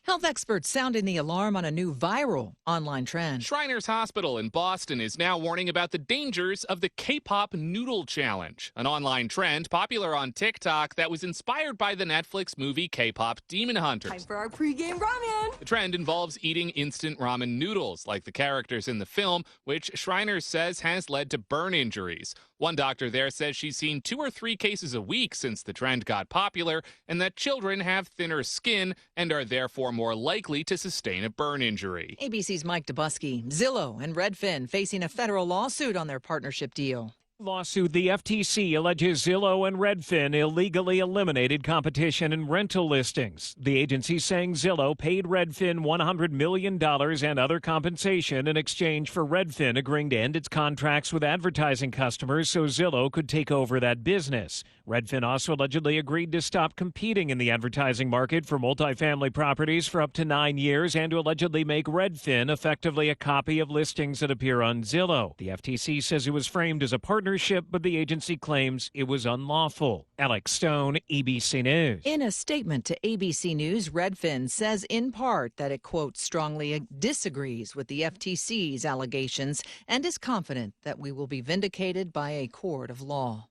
Health experts sounding the alarm on a new viral online trend. Shriners Hospital in Boston is now warning about the dangers of the K-pop noodle challenge, an online trend popular on TikTok that was inspired by the Netflix movie K-pop Demon Hunters. Time for our pregame ramen. The trend involves eating instant ramen noodles, like the characters in the film, which Shriners says has led to burn injuries. One doctor there says she's seen 2 or 3 cases a week since the trend got popular, and that children have thinner skin and are therefore more likely to sustain a burn injury. ABC's Mike Dubusky. Zillow and Redfin facing a federal lawsuit on their partnership deal. Lawsuit. The FTC alleges Zillow and Redfin illegally eliminated competition in rental listings. The agency saying Zillow paid Redfin $100 million and other compensation in exchange for Redfin agreeing to end its contracts with advertising customers so Zillow could take over that business. Redfin also allegedly agreed to stop competing in the advertising market for multifamily properties for up to 9 years and to allegedly make Redfin effectively a copy of listings that appear on Zillow. The FTC says it was framed as a partnership, but the agency claims it was unlawful. Alex Stone, ABC News. In a statement to ABC News, Redfin says in part that it, quote, strongly disagrees with the FTC's allegations and is confident that we will be vindicated by a court of law.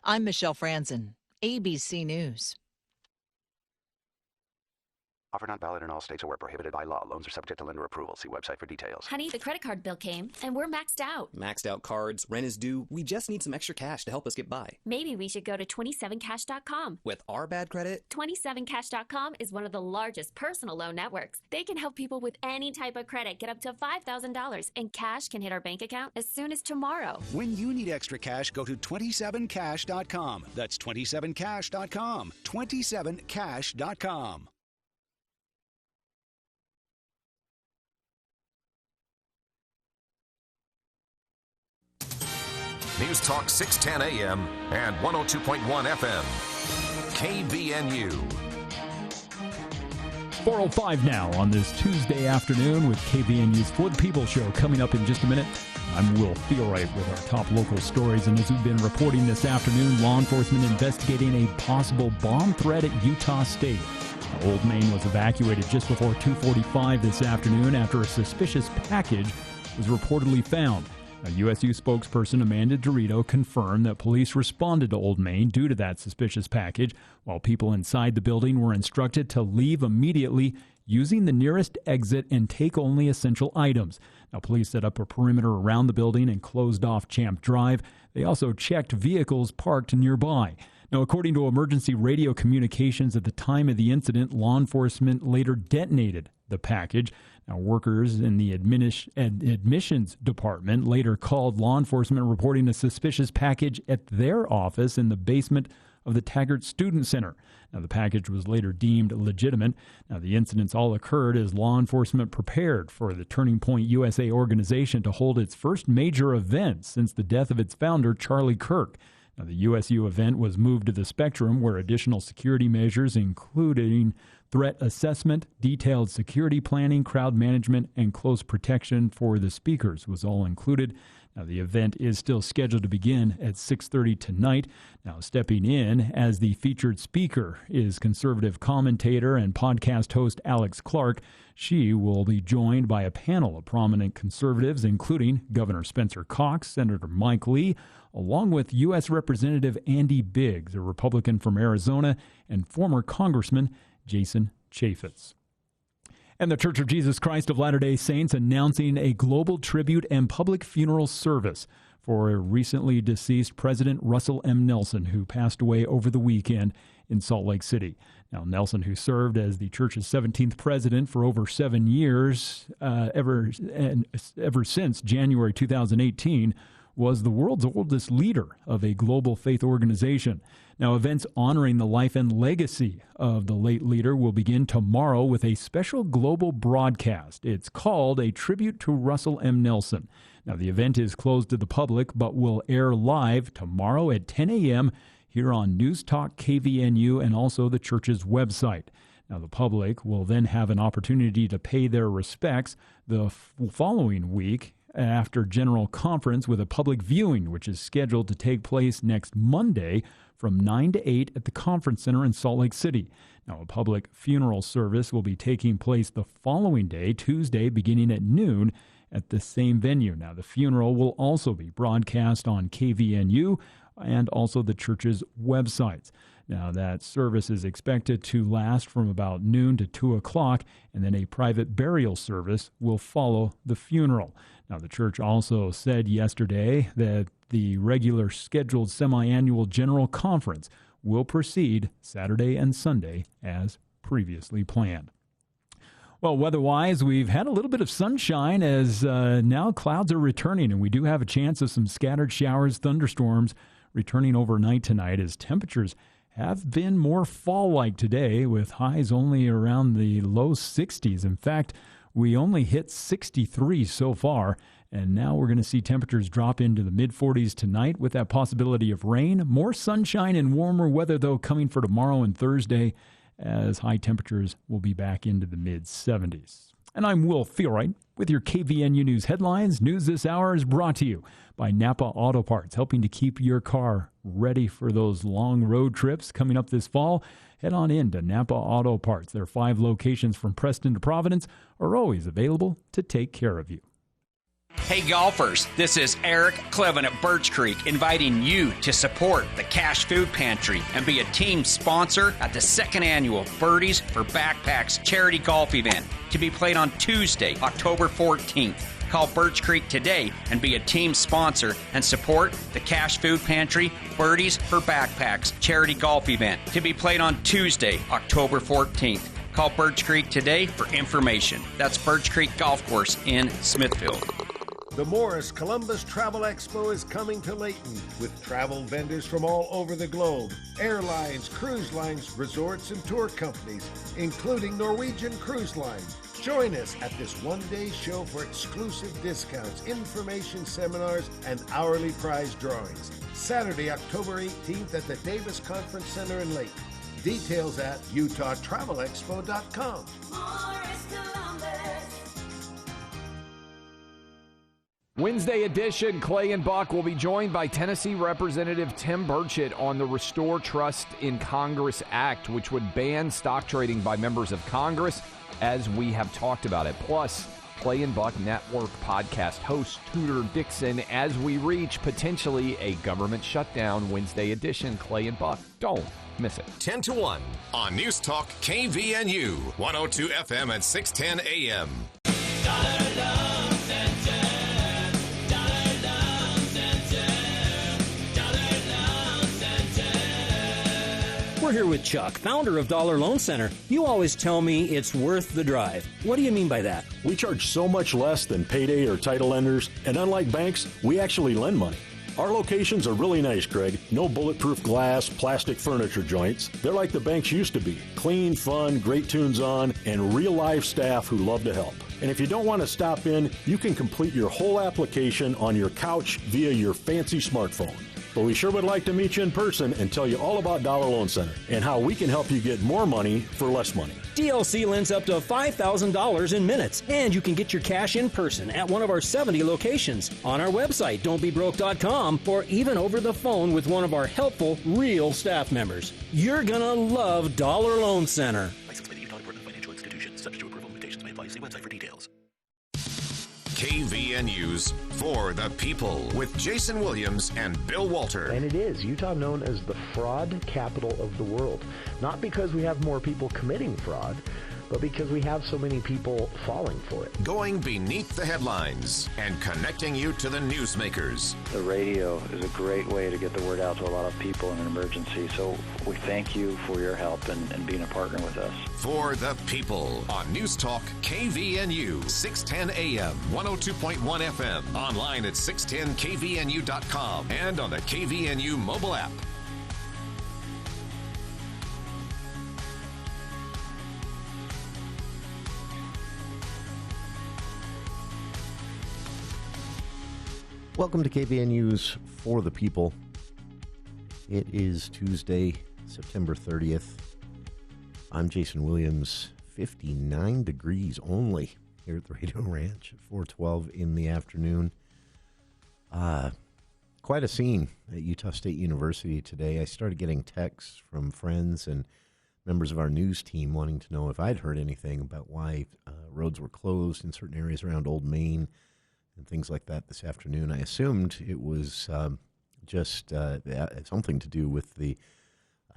I'm Michelle Franzen, ABC News. Offer not valid in all states or where prohibited by law. Loans are subject to lender approval. See website for details. Honey, the credit card bill came, and we're maxed out. Maxed out cards, rent is due. We just need some extra cash to help us get by. Maybe we should go to 27cash.com. With our bad credit? 27cash.com is one of the largest personal loan networks. They can help people with any type of credit get up to $5,000, and cash can hit our bank account as soon as tomorrow. When you need extra cash, go to 27cash.com. That's 27cash.com. 27cash.com. News Talk 610 AM and 102.1 FM. KVNU. 4:05 now on this Tuesday afternoon with KVNU's For the People show coming up in just a minute. I'm Will Feelright with our top local stories. And as we've been reporting this afternoon, law enforcement investigating a possible bomb threat at Utah State. Now, Old Main was evacuated just before 2:45 this afternoon after a suspicious package was reportedly found. A USU spokesperson, Amanda Dorito, confirmed that police responded to Old Main due to that suspicious package, while people inside the building were instructed to leave immediately using the nearest exit and take only essential items. Now, police set up a perimeter around the building and closed off Champ Drive. They also checked vehicles parked nearby. Now, according to emergency radio communications at the time of the incident, law enforcement later detonated the package. Now, workers in the admissions department later called law enforcement reporting a suspicious package at their office in the basement of the Taggart Student Center. Now, the package was later deemed legitimate. Now, the incidents all occurred as law enforcement prepared for the Turning Point USA organization to hold its first major event since the death of its founder, Charlie Kirk. Now, the USU event was moved to the Spectrum, where additional security measures, including threat assessment, detailed security planning, crowd management, and close protection for the speakers was all included. Now, the event is still scheduled to begin at 6:30 tonight. Now, stepping in as the featured speaker is conservative commentator and podcast host Alex Clark. She will be joined by a panel of prominent conservatives, including Governor Spencer Cox, Senator Mike Lee, along with U.S. Representative Andy Biggs, a Republican from Arizona, and former Congressman Jason Chaffetz. And the Church of Jesus Christ of Latter-day Saints announcing a global tribute and public funeral service for a recently deceased President Russell M. Nelson, who passed away over the weekend in Salt Lake City. Now, Nelson, who served as the church's 17th president for over 7 years, ever since January 2018, was the world's oldest leader of a global faith organization. Now, events honoring the life and legacy of the late leader will begin tomorrow with a special global broadcast. It's called A Tribute to Russell M. Nelson. Now, the event is closed to the public, but will air live tomorrow at 10 a.m. here on News Talk KVNU and also the church's website. Now, the public will then have an opportunity to pay their respects the following week after General Conference with a public viewing, which is scheduled to take place next Monday from 9 to 8 at the Conference Center in Salt Lake City. Now, a public funeral service will be taking place the following day, Tuesday, beginning at noon at the same venue. Now, the funeral will also be broadcast on KVNU and also the church's websites. Now, that service is expected to last from about noon to 2 o'clock, and then a private burial service will follow the funeral. Now, the church also said yesterday that the regular scheduled semi-annual general conference will proceed Saturday and Sunday as previously planned. Well, weather-wise, we've had a little bit of sunshine as now clouds are returning, and we do have a chance of some scattered showers, thunderstorms returning overnight tonight as temperatures have been more fall-like today with highs only around the low 60s. In fact, we only hit 63 so far, and now we're going to see temperatures drop into the mid-40s tonight with that possibility of rain. More sunshine and warmer weather, though, coming for tomorrow and Thursday as high temperatures will be back into the mid-70s. And I'm Will Feelright with your KVNU News headlines. News this hour is brought to you by Napa Auto Parts, helping to keep your car ready for those long road trips coming up this fall. Head on in to Napa Auto Parts. Their 5 locations from Preston to Providence are always available to take care of you. Hey golfers, this is Eric Clevin at Birch Creek inviting you to support the Cash Food Pantry and be a team sponsor at the 2nd annual Birdies for Backpacks charity golf event to be played on Tuesday, October 14th. Call Birch Creek today and be a team sponsor and support the Cash Food Pantry Birdies for Backpacks charity golf event to be played on Tuesday, October 14th. Call Birch Creek today for information. That's Birch Creek Golf Course in Smithfield. The Morris Columbus Travel Expo is coming to Layton with travel vendors from all over the globe, airlines, cruise lines, resorts, and tour companies, including Norwegian Cruise Line. Join us at this one-day show for exclusive discounts, information seminars, and hourly prize drawings. Saturday, October 18th at the Davis Conference Center in Layton. Details at utahtravelexpo.com. Morris Columbus. Wednesday edition, Clay and Buck will be joined by Tennessee Representative Tim Burchett on the Restore Trust in Congress Act, which would ban stock trading by members of Congress, as we have talked about it. Plus, Clay and Buck Network podcast host Tudor Dixon as we reach potentially a government shutdown. Wednesday edition, Clay and Buck. Don't miss it. 10 to 1 on News Talk KVNU, 102 FM at 610 AM. We're here with Chuck, founder of Dollar Loan Center. You always tell me it's worth the drive. What do you mean by that? We charge so much less than payday or title lenders, and unlike banks, we actually lend money. Our locations are really nice, Craig. No bulletproof glass, plastic furniture joints. They're like the banks used to be. Clean, fun, great tunes on, and real-life staff who love to help. And if you don't want to stop in, you can complete your whole application on your couch via your fancy smartphone. But we sure would like to meet you in person and tell you all about Dollar Loan Center and how we can help you get more money for less money. DLC lends up to $5,000 in minutes, and you can get your cash in person at one of our 70 locations, on our website, don'tbebroke.com, or even over the phone with one of our helpful, real staff members. You're gonna love Dollar Loan Center. Licensed by the Utah Department of Financial Institutions, subject to approval. Limitations may apply. See website for details. KVNU's For the People with Jason Williams and Bill Walter. And it is Utah known as the fraud capital of the world. Not because we have more people committing fraud, but because we have so many people falling for it. Going beneath the headlines and connecting you to the newsmakers. The radio is a great way to get the word out to a lot of people in an emergency, so we thank you for your help and being a partner with us. For the People on News Talk KVNU, 610 AM, 102.1 FM, online at 610kvnu.com, and on the KVNU mobile app. Welcome to KVNU's For the People. It is Tuesday, September 30th. I'm Jason Williams. 59 degrees only here at the Radio Ranch at 4:12 in the afternoon. Quite a scene at Utah State University today. I started getting texts from friends and members of our news team wanting to know if I'd heard anything about why roads were closed in certain areas around Old Main and things like that this afternoon. I assumed it was just something to do with the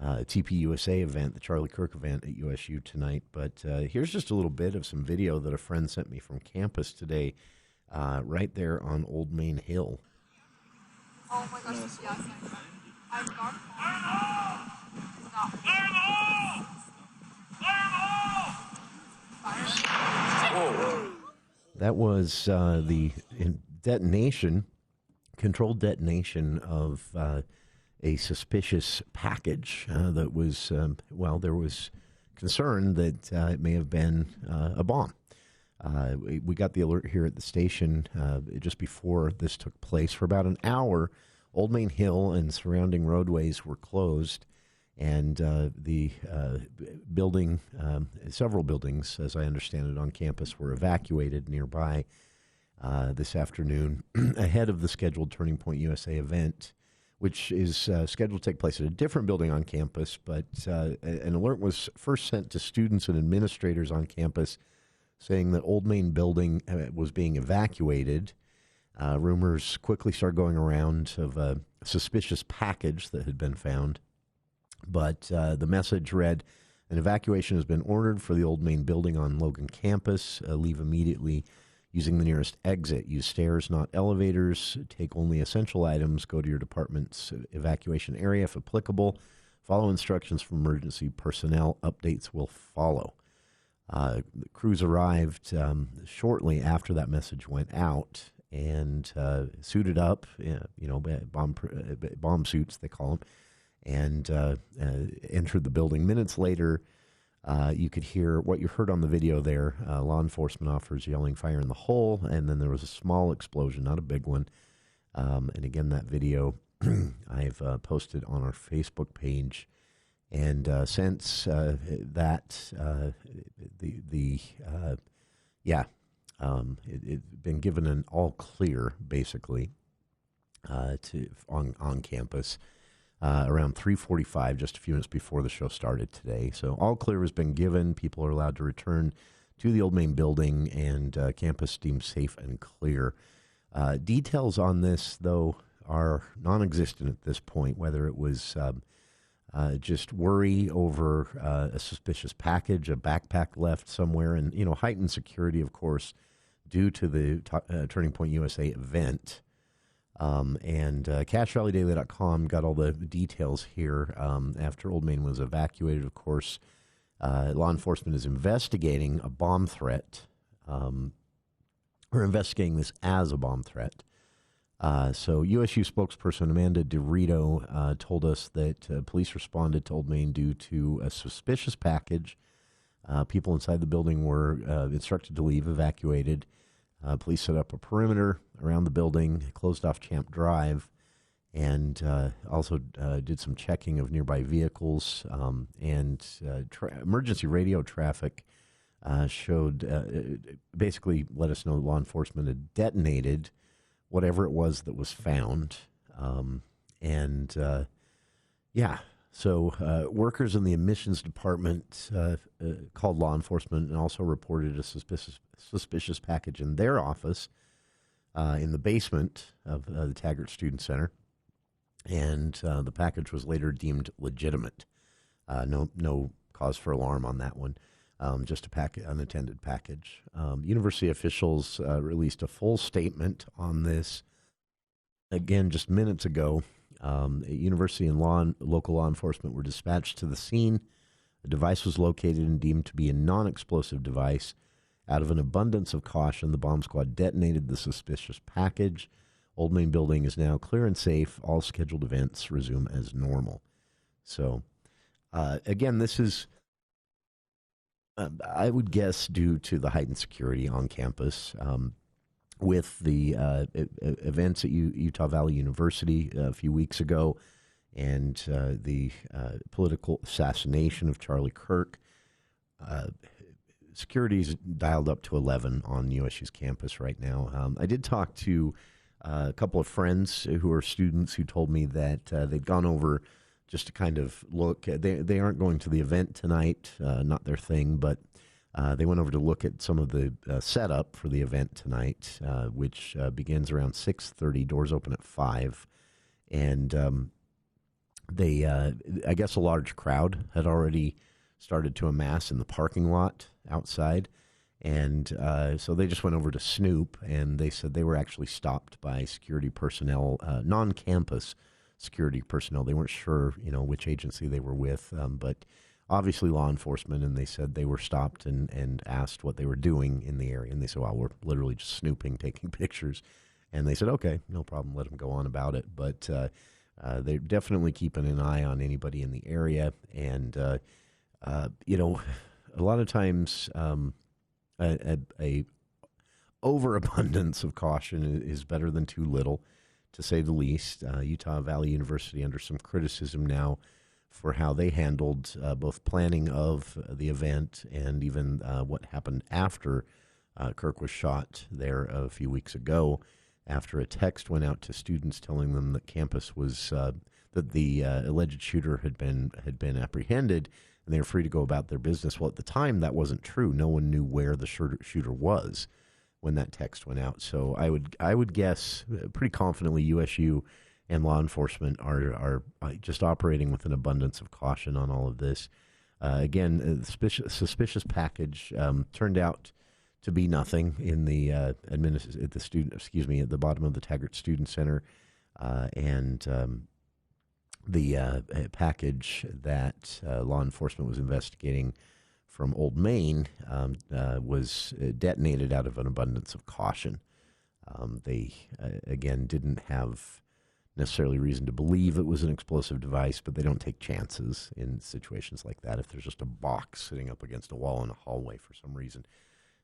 TPUSA event, the Charlie Kirk event at USU tonight. But here's just a little bit of some video that a friend sent me from campus today, right there on Old Main Hill. Oh my gosh, yes. I'm dark. That was the controlled detonation of a suspicious package that was, there was concern that it may have been a bomb. We got the alert here at the station just before this took place. For about an hour, Old Main Hill and surrounding roadways were closed, and the building, several buildings, as I understand it, on campus were evacuated nearby this afternoon ahead of the scheduled Turning Point USA event, which is scheduled to take place at a different building on campus. But an alert was first sent to students and administrators on campus saying that Old Main building was being evacuated. Rumors quickly started going around of a suspicious package that had been found. But the message read, an evacuation has been ordered for the Old Main building on Logan campus. Leave immediately using the nearest exit. Use stairs, not elevators. Take only essential items. Go to your department's evacuation area if applicable. Follow instructions from emergency personnel. Updates will follow. The crews arrived shortly after that message went out and suited up, bomb suits, they call them, and entered the building. Minutes later, you could hear what you heard on the video there, law enforcement officers yelling, "Fire in the hole," and then there was a small explosion, not a big one. And again, that video I've posted on our Facebook page. And since it's been given an all clear, basically, on campus around 3:45, just a few minutes before the show started today. So all clear has been given. People are allowed to return to the Old Main building, and campus deemed safe and clear. Details on this, though, are non-existent at this point. Whether it was just worry over a suspicious package, a backpack left somewhere, and heightened security, of course, due to the Turning Point USA event. And CashValleyDaily.com got all the details here. After Old Main was evacuated, of course, law enforcement is investigating a bomb threat, or investigating this as a bomb threat. So USU spokesperson Amanda DeRito told us that police responded to Old Main due to a suspicious package. People inside the building were instructed to leave, evacuated. Police set up a perimeter around the building, closed off Champ Drive, and also did some checking of nearby vehicles. And emergency radio traffic showed, basically let us know law enforcement had detonated whatever it was that was found. So workers in the admissions department called law enforcement and also reported a suspicious package in their office in the basement of the Taggart Student Center. And the package was later deemed legitimate. No cause for alarm on that one. Just unattended package. University officials released a full statement on this, again, just minutes ago. University and local law enforcement were dispatched to the scene. The device was located and deemed to be a non-explosive device. Out of an abundance of caution, the bomb squad detonated the suspicious package. Old Main building is now clear and safe. All scheduled events resume as normal. So, again, this is, I would guess, due to the heightened security on campus. With the events at Utah Valley University a few weeks ago and the political assassination of Charlie Kirk, security's dialed up to 11 on USU's campus right now. I did talk to a couple of friends who are students who told me that they'd gone over just to kind of look. They aren't going to the event tonight, not their thing, but they went over to look at some of the setup for the event tonight, which begins around 6:30. Doors open at 5. And I guess a large crowd had already started to amass in the parking lot outside. And so they just went over to snoop, and they said they were actually stopped by security personnel, non-campus security personnel. They weren't sure, which agency they were with, but obviously law enforcement, and they said they were stopped and asked what they were doing in the area. And they said, well, we're literally just snooping, taking pictures. And they said, okay, no problem, let them go on about it. But they're definitely keeping an eye on anybody in the area. And, a lot of times a overabundance of caution is better than too little, to say the least. Utah Valley University under some criticism now for how they handled both planning of the event and even what happened after Kirk was shot there a few weeks ago, after a text went out to students telling them that campus was that the alleged shooter had been apprehended and they were free to go about their business. Well, at the time, that wasn't true. No one knew where the shooter was when that text went out. So I would guess pretty confidently USU and law enforcement are just operating with an abundance of caution on all of this. Again, suspicious package turned out to be nothing in the at the bottom of the Taggart Student Center, and the package that law enforcement was investigating from Old Main was detonated out of an abundance of caution. They, again, didn't have necessarily reason to believe it was an explosive device, but they don't take chances in situations like that if there's just a box sitting up against a wall in a hallway for some reason.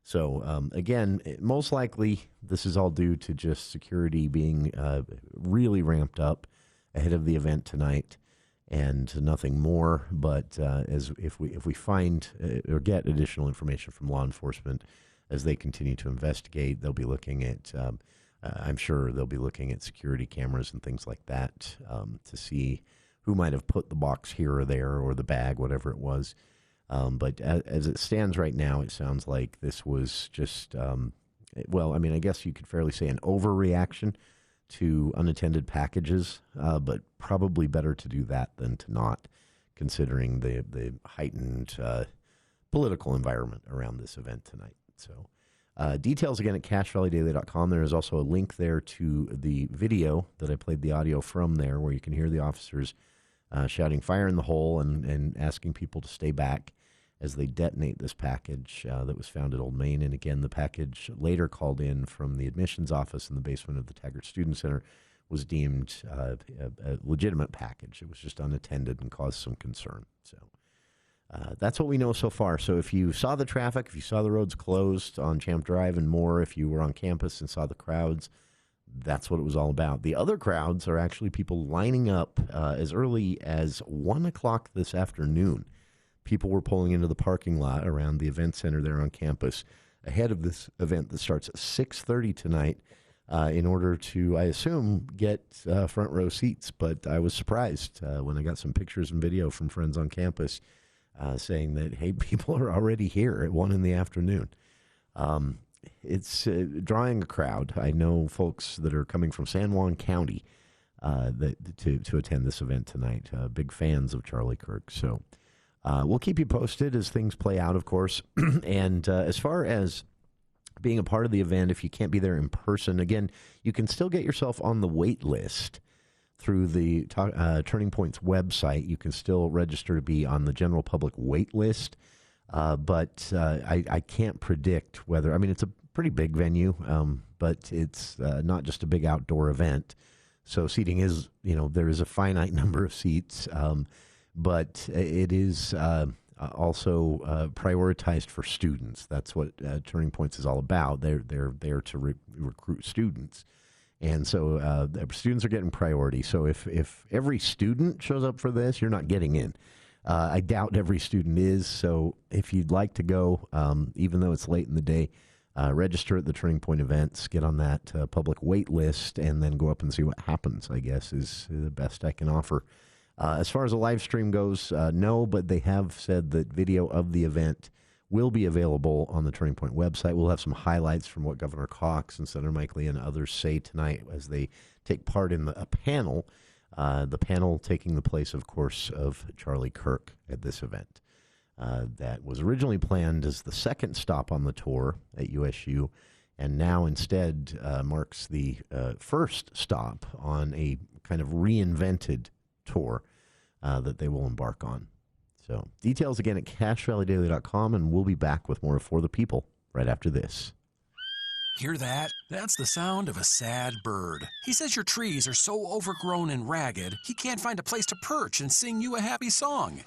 So, again, most likely this is all due to just security being really ramped up ahead of the event tonight, and nothing more. But if we find or get additional information from law enforcement as they continue to investigate, they'll be looking at, I'm sure they'll be looking at security cameras and things like that to see who might have put the box here or there, or the bag, whatever it was. But as it stands right now, it sounds like this was just, I guess you could fairly say an overreaction to unattended packages, but probably better to do that than to not, considering the heightened political environment around this event tonight. So details again at cachevalleydaily.com. There is also a link there to the video that I played the audio from there, where you can hear the officers shouting fire in the hole and asking people to stay back as they detonate this package that was found at Old Main. And again, the package later called in from the admissions office in the basement of the Taggart Student Center was deemed a legitimate package. It was just unattended and caused some concern. So that's what we know so far. So if you saw the traffic, if you saw the roads closed on Champ Drive and more, if you were on campus and saw the crowds, that's what it was all about. The other crowds are actually people lining up as early as 1 o'clock this afternoon. People were pulling into the parking lot around the event center there on campus ahead of this event that starts at 6:30 tonight in order to, I assume, get front row seats. But I was surprised when I got some pictures and video from friends on campus saying that, hey, people are already here at 1 in the afternoon. It's drawing a crowd. I know folks that are coming from San Juan County to attend this event tonight, big fans of Charlie Kirk. So we'll keep you posted as things play out, of course. And as far as being a part of the event, if you can't be there in person, again, you can still get yourself on the wait list through the Turning Point's website. You can still register to be on the general public wait list. But I can't predict whether, it's a pretty big venue, but it's not just a big outdoor event. So seating is, there is a finite number of seats, but it is also prioritized for students. That's what Turning Points is all about. They're there to recruit students. And so the students are getting priority. So if every student shows up for this, you're not getting in. I doubt every student is, so if you'd like to go, even though it's late in the day, register at the Turning Point events, get on that public wait list, and then go up and see what happens, I guess, is the best I can offer. As far as a live stream goes, no, but they have said that video of the event will be available on the Turning Point website. We'll have some highlights from what Governor Cox and Senator Mike Lee and others say tonight as they take part in a panel. The panel taking the place, of course, of Charlie Kirk at this event. That was originally planned as the second stop on the tour at USU, and now instead marks the first stop on a kind of reinvented tour that they will embark on. So details again at cachevalleydaily.com, and we'll be back with more For the People right after this. Hear that? That's the sound of a sad bird. He says your trees are so overgrown and ragged, he can't find a place to perch and sing you a happy song.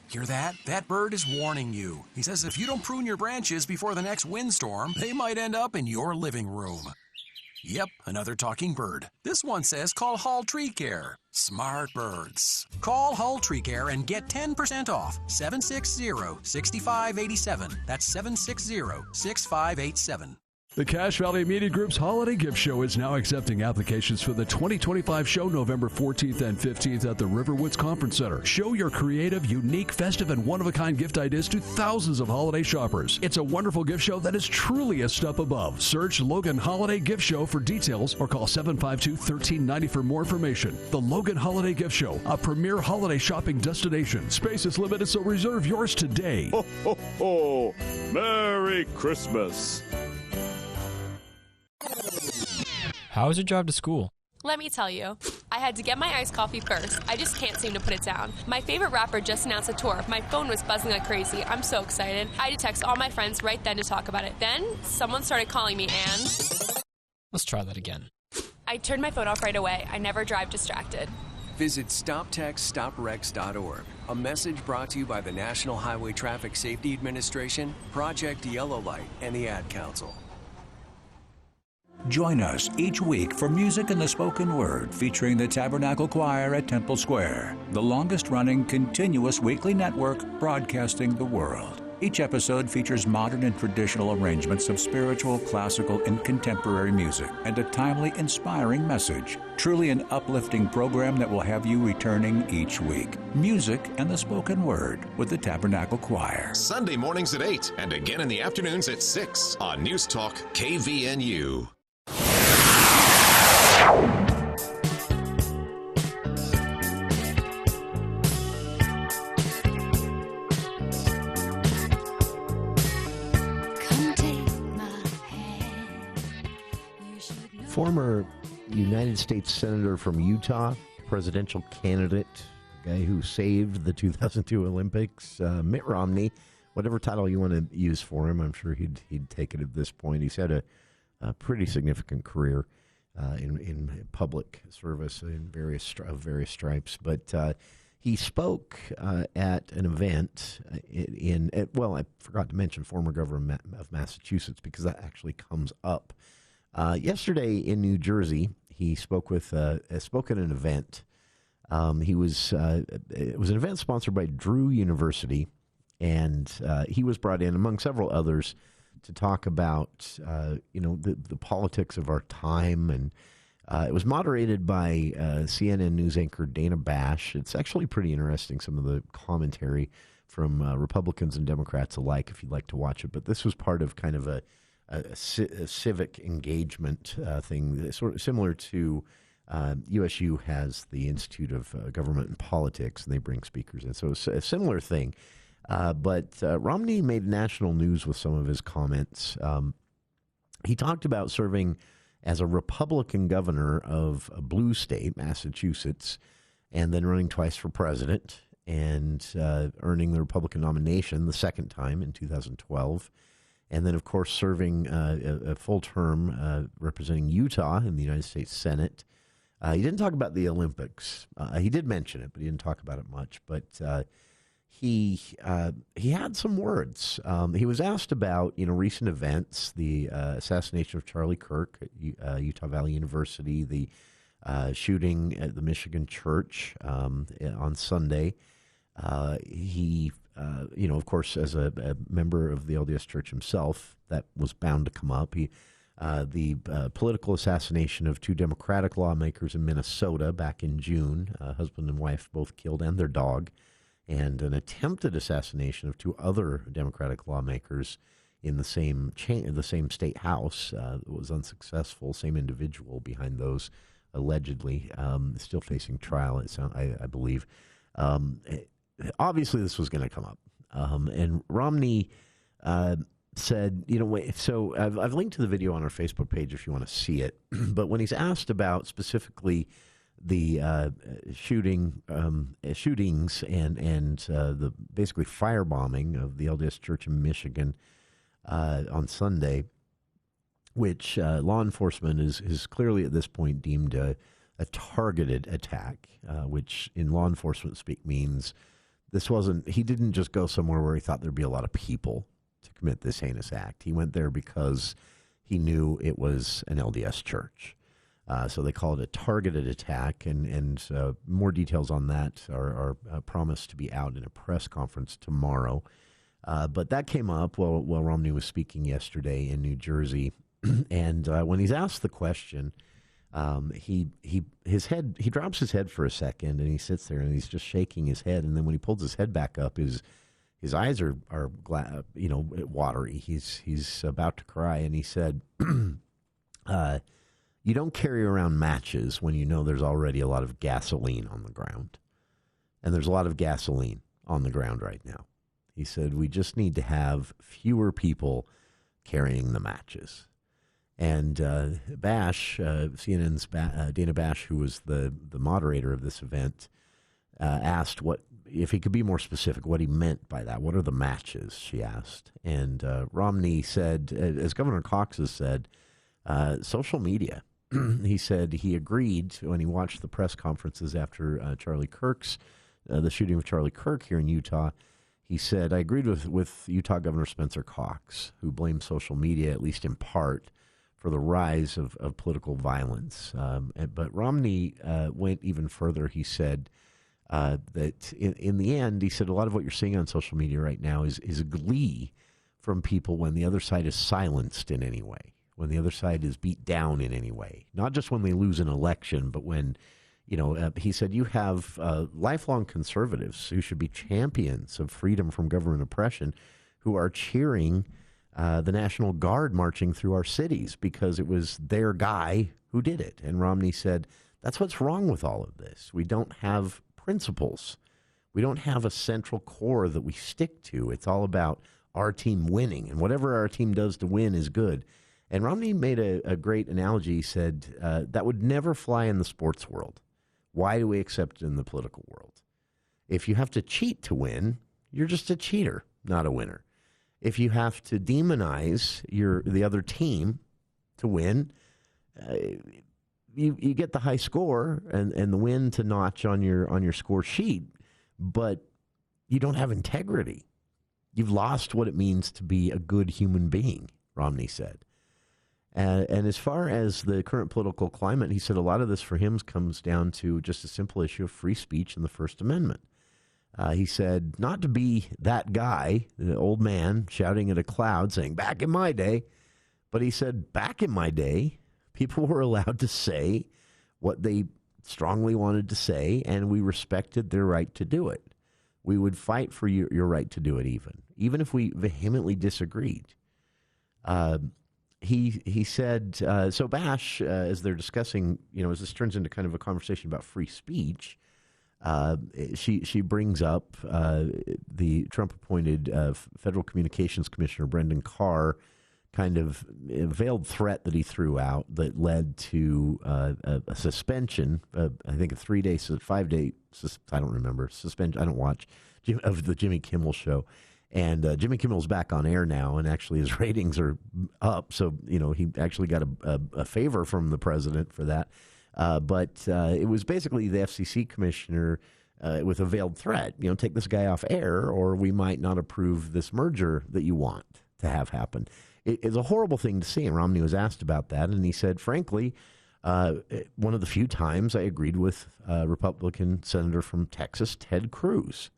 Hear that? That bird is warning you. He says if you don't prune your branches before the next windstorm, they might end up in your living room. Yep, another talking bird. This one says call Hall Tree Care. Smart birds. Call Hall Tree Care and get 10% off. 760-6587. That's 760-6587. The Cache Valley Media Group's Holiday Gift Show is now accepting applications for the 2025 show November 14th and 15th at the Riverwoods Conference Center. Show your creative, unique, festive, and one-of-a-kind gift ideas to thousands of holiday shoppers. It's a wonderful gift show that is truly a step above. Search Logan Holiday Gift Show for details or call 752-1390 for more information. The Logan Holiday Gift Show, a premier holiday shopping destination. Space is limited, so reserve yours today. Ho, ho, ho! Merry Christmas! How was your drive to school? Let me tell you, I had to get my iced coffee first. I just can't seem to put it down. My favorite rapper just announced a tour. My phone was buzzing like crazy. I'm so excited. I had to text all my friends right then to talk about it. Then, someone started calling me and... Let's try that again. I turned my phone off right away. I never drive distracted. Visit StopTextStopWrecks.org. A message brought to you by the National Highway Traffic Safety Administration, Project Yellow Light, and the Ad Council. Join us each week for Music in the Spoken Word featuring the Tabernacle Choir at Temple Square, the longest-running continuous weekly network broadcasting the world. Each episode features modern and traditional arrangements of spiritual, classical, and contemporary music and a timely, inspiring message. Truly an uplifting program that will have you returning each week. Music and the Spoken Word with the Tabernacle Choir. Sunday mornings at 8 and again in the afternoons at 6 on News Talk KVNU. Former United States Senator from Utah, presidential candidate, guy who saved the 2002 Olympics, Mitt Romney, whatever title you want to use for him, I'm sure he'd take it at this point. He's had a pretty significant career in public service in various stripes, but he spoke at an event I forgot to mention former governor of Massachusetts because that actually comes up. Yesterday in New Jersey, he spoke at an event. It was an event sponsored by Drew University, and he was brought in among several others to talk about the politics of our time, and it was moderated by CNN news anchor Dana Bash. It's actually pretty interesting, some of the commentary from Republicans and Democrats alike, if you'd like to watch it. But this was part of kind of a civic engagement thing, sort of similar to USU has the Institute of Government and Politics, and they bring speakers in. So it's a similar thing. But Romney made national news with some of his comments. He talked about serving as a Republican governor of a blue state, Massachusetts, and then running twice for president and earning the Republican nomination the second time in 2012. And then, of course, serving a full term representing Utah in the United States Senate. He didn't talk about the Olympics. He did mention it, but he didn't talk about it much. But he had some words. He was asked about recent events, the assassination of Charlie Kirk at Utah Valley University, the shooting at the Michigan church on Sunday. He, of course, as a member of the LDS Church himself, that was bound to come up. The political assassination of 2 Democratic lawmakers in Minnesota back in June, husband and wife both killed, and their dog, and an attempted assassination of 2 other Democratic lawmakers in the same state house. It was unsuccessful. Same individual behind those, allegedly, still facing trial. I believe. Obviously, this was going to come up, and Romney said, so I've linked to the video on our Facebook page if you want to see it. But when he's asked about specifically the shootings and the basically firebombing of the LDS Church in Michigan on Sunday, which law enforcement is clearly at this point deemed a targeted attack, which in law enforcement speak means he didn't just go somewhere where he thought there'd be a lot of people to commit this heinous act. He went there because he knew it was an LDS church. So they call it a targeted attack, and more details on that are promised to be out in a press conference tomorrow. But that came up while Romney was speaking yesterday in New Jersey, and when he's asked the question, he drops his head for a second, and he sits there and he's just shaking his head, and then when he pulls his head back up, his eyes are watery. He's about to cry, and he said, "You don't carry around matches when you know there's already a lot of gasoline on the ground, and there's a lot of gasoline on the ground right now." He said, "We just need to have fewer people carrying the matches." And Bash, CNN's Dana Bash, who was the moderator of this event, asked if he could be more specific, what he meant by that. What are the matches, she asked. And Romney said, as Governor Cox has said, social media. He said he agreed when he watched the press conferences after the shooting of Charlie Kirk here in Utah. He said, "I agreed with Utah Governor Spencer Cox, who blamed social media, at least in part, for the rise of political violence." But Romney went even further. He said that in the end, he said, a lot of what you're seeing on social media right now is glee from people when the other side is silenced in any way, when the other side is beat down in any way, not just when they lose an election, but when, he said, you have lifelong conservatives who should be champions of freedom from government oppression who are cheering the National Guard marching through our cities because it was their guy who did it. And Romney said, that's what's wrong with all of this. We don't have principles. We don't have a central core that we stick to. It's all about our team winning, and whatever our team does to win is good. And Romney made a great analogy. He said, that would never fly in the sports world. Why do we accept it in the political world? If you have to cheat to win, you're just a cheater, not a winner. If you have to demonize the other team to win, you get the high score and the win to notch on your score sheet, but you don't have integrity. You've lost what it means to be a good human being, Romney said. And as far as the current political climate, he said a lot of this for him comes down to just a simple issue of free speech and the First Amendment. He said, not to be that guy, the old man shouting at a cloud saying, back in my day, but he said, back in my day, people were allowed to say what they strongly wanted to say, and we respected their right to do it. We would fight for your right to do it even if we vehemently disagreed. He said, so Bash, as they're discussing, as this turns into kind of a conversation about free speech, she brings up the Trump-appointed Federal Communications Commissioner Brendan Carr kind of veiled threat that he threw out that led to a suspension, I think a 3-day, 5-day, I don't remember, suspension, I don't watch, of the Jimmy Kimmel show. And Jimmy Kimmel's back on air now, and actually his ratings are up. So, he actually got a favor from the president for that. But it was basically the FCC commissioner with a veiled threat. Take this guy off air, or we might not approve this merger that you want to have happen. It's a horrible thing to see, and Romney was asked about that, and he said, frankly, one of the few times I agreed with Republican Senator from Texas, Ted Cruz.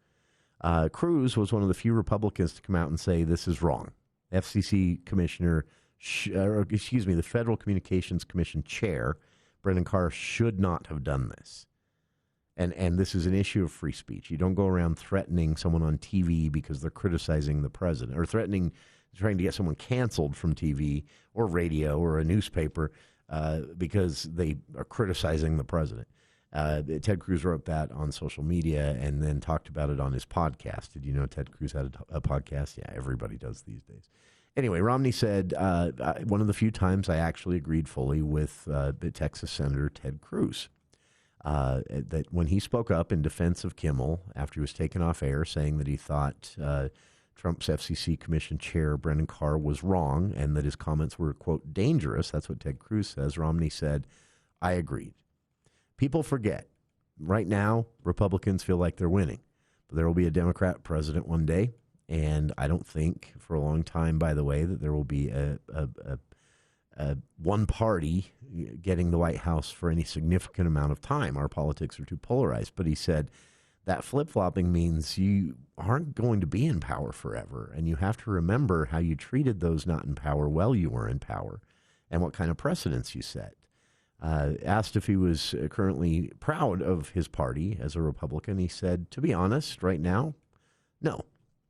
Cruz was one of the few Republicans to come out and say this is wrong. FCC Commissioner, the Federal Communications Commission Chair, Brendan Carr, should not have done this. And this is an issue of free speech. You don't go around threatening someone on TV because they're criticizing the president, or trying to get someone canceled from TV or radio or a newspaper because they are criticizing the president. Ted Cruz wrote that on social media and then talked about it on his podcast. Did you know Ted Cruz had a podcast? Yeah, everybody does these days. Anyway, Romney said, one of the few times I actually agreed fully with Texas Senator Ted Cruz. That when he spoke up in defense of Kimmel after he was taken off air, saying that he thought Trump's FCC Commission Chair, Brendan Carr, was wrong and that his comments were, quote, dangerous, that's what Ted Cruz says, Romney said, I agreed. People forget. Right now, Republicans feel like they're winning. But there will be a Democrat president one day, and I don't think for a long time, by the way, that there will be a one party getting the White House for any significant amount of time. Our politics are too polarized. But he said that flip-flopping means you aren't going to be in power forever, and you have to remember how you treated those not in power while you were in power and what kind of precedents you set. Asked if he was currently proud of his party as a Republican, he said, to be honest, right now, no.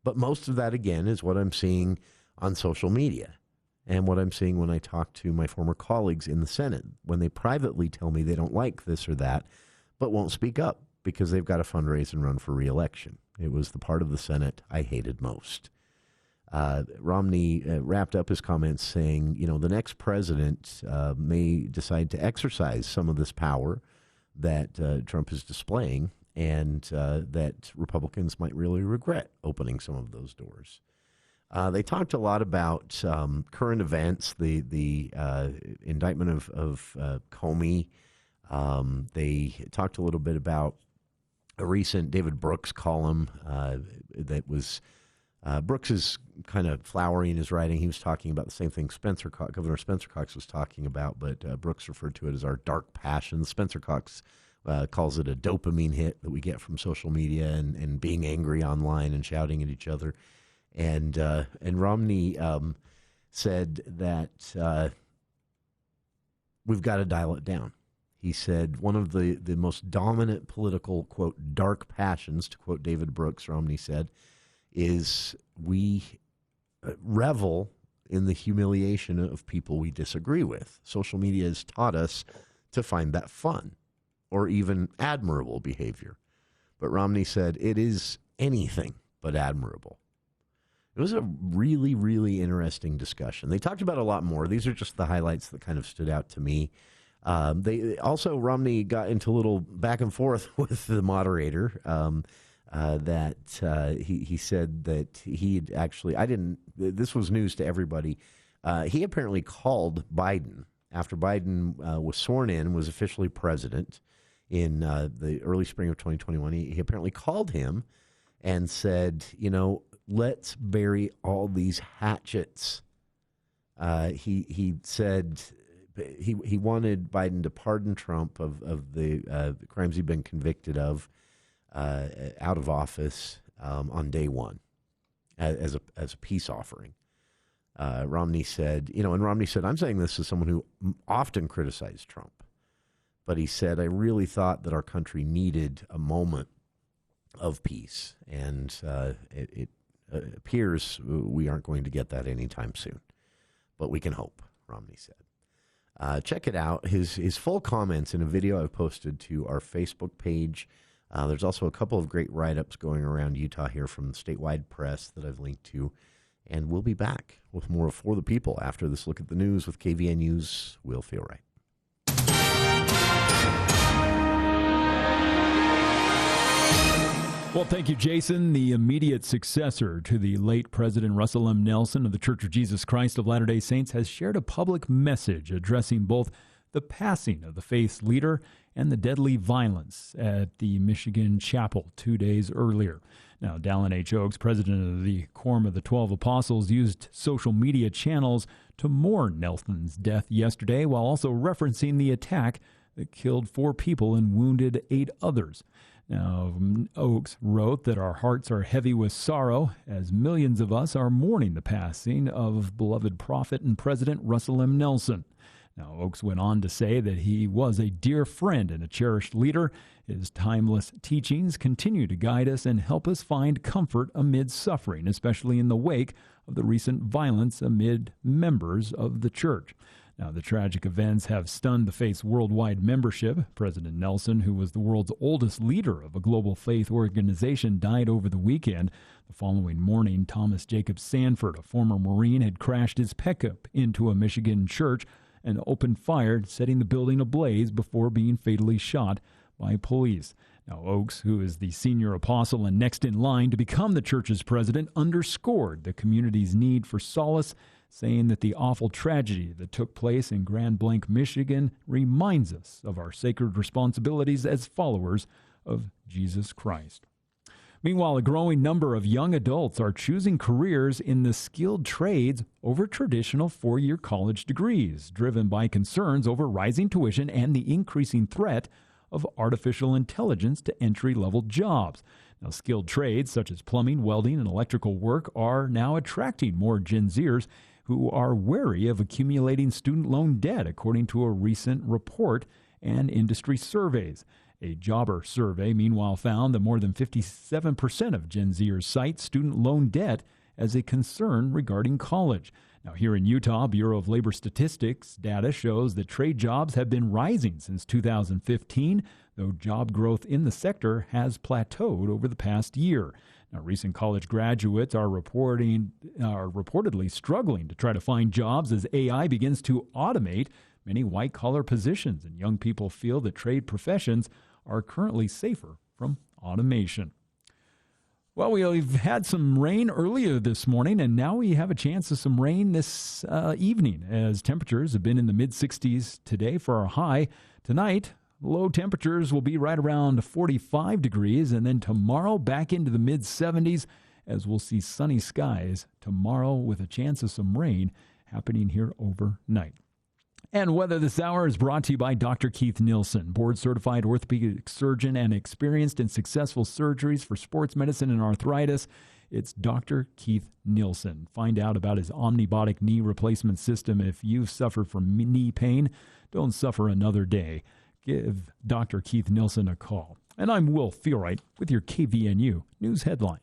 But most of that, again, is what I'm seeing on social media. And what I'm seeing when I talk to my former colleagues in the Senate, when they privately tell me they don't like this or that, but won't speak up because they've got to fundraise and run for re-election. It was the part of the Senate I hated most. Romney wrapped up his comments saying, the next president may decide to exercise some of this power that Trump is displaying, and that Republicans might really regret opening some of those doors. They talked a lot about current events, the indictment of Comey. They talked a little bit about a recent David Brooks column that was Brooks is kind of flowery in his writing. He was talking about the same thing Governor Spencer Cox was talking about, but Brooks referred to it as our dark passions. Spencer Cox calls it a dopamine hit that we get from social media and being angry online and shouting at each other. And Romney said that we've got to dial it down. He said one of the most dominant political, quote, dark passions, to quote David Brooks, Romney said, is we revel in the humiliation of people we disagree with. Social media has taught us to find that fun or even admirable behavior. But Romney said it is anything but admirable. It was a really, really interesting discussion. They talked about a lot more. These are just the highlights that kind of stood out to me. Romney got into a little back and forth with the moderator. He said that he'd actually, this was news to everybody. He apparently called Biden after Biden was sworn in, was officially president in the early spring of 2021. He apparently called him and said, let's bury all these hatchets. He said he wanted Biden to pardon Trump of the crimes he'd been convicted of out of office on day one as a peace offering. Romney said, I'm saying this as someone who often criticized Trump, but he said, I really thought that our country needed a moment of peace, and it appears we aren't going to get that anytime soon, but we can hope, Romney said. Check it out. His full comments in a video I've posted to our Facebook page. There's also a couple of great write-ups going around Utah here from the statewide press that I've linked to. And we'll be back with more of For the People after this look at the news with KVNU's Will Feel Right. Well, thank you, Jason. The immediate successor to the late President Russell M. Nelson of the Church of Jesus Christ of Latter-day Saints has shared a public message addressing both the passing of the faith's leader and the deadly violence at the Michigan Chapel 2 days earlier. Now, Dallin H. Oaks, president of the Quorum of the 12 Apostles, used social media channels to mourn Nelson's death yesterday while also referencing the attack that killed 4 people and wounded 8 others. Now, Oakes wrote that our hearts are heavy with sorrow as millions of us are mourning the passing of beloved prophet and President Russell M. Nelson. Now, Oakes went on to say that he was a dear friend and a cherished leader. His timeless teachings continue to guide us and help us find comfort amid suffering, especially in the wake of the recent violence amid members of the church. Now, the tragic events have stunned the faith's worldwide membership. President Nelson, who was the world's oldest leader of a global faith organization, died over the weekend. The following morning, Thomas Jacob Sanford, a former Marine, had crashed his pickup into a Michigan church and opened fire, setting the building ablaze before being fatally shot by police. Now, Oakes, who is the senior apostle and next in line to become the church's president, underscored the community's need for solace, saying that the awful tragedy that took place in Grand Blanc, Michigan, reminds us of our sacred responsibilities as followers of Jesus Christ. Meanwhile, a growing number of young adults are choosing careers in the skilled trades over traditional four-year college degrees, driven by concerns over rising tuition and the increasing threat of artificial intelligence to entry-level jobs. Now, skilled trades such as plumbing, welding, and electrical work are now attracting more Gen Zers who are wary of accumulating student loan debt, according to a recent report and industry surveys. A Jobber survey, meanwhile, found that more than 57% of Gen Zers cite student loan debt as a concern regarding college. Now, here in Utah, Bureau of Labor Statistics data shows that trade jobs have been rising since 2015, though job growth in the sector has plateaued over the past year. Now, recent college graduates are reportedly struggling to try to find jobs as AI begins to automate many white-collar positions, and young people feel that trade professions are currently safer from automation. Well, we've had some rain earlier this morning, and now we have a chance of some rain this evening, as temperatures have been in the mid-60s today for our high. Tonight, low temperatures will be right around 45 degrees, and then tomorrow back into the mid-70s, as we'll see sunny skies tomorrow with a chance of some rain happening here overnight. And weather this hour is brought to you by Dr. Keith Nielsen, board-certified orthopedic surgeon and experienced in successful surgeries for sports medicine and arthritis. It's Dr. Keith Nielsen. Find out about his Omnibotic knee replacement system. If you've suffered from knee pain, don't suffer another day. Give Dr. Keith Nielsen a call. And I'm Will Feelwright with your KVNU News Headlines.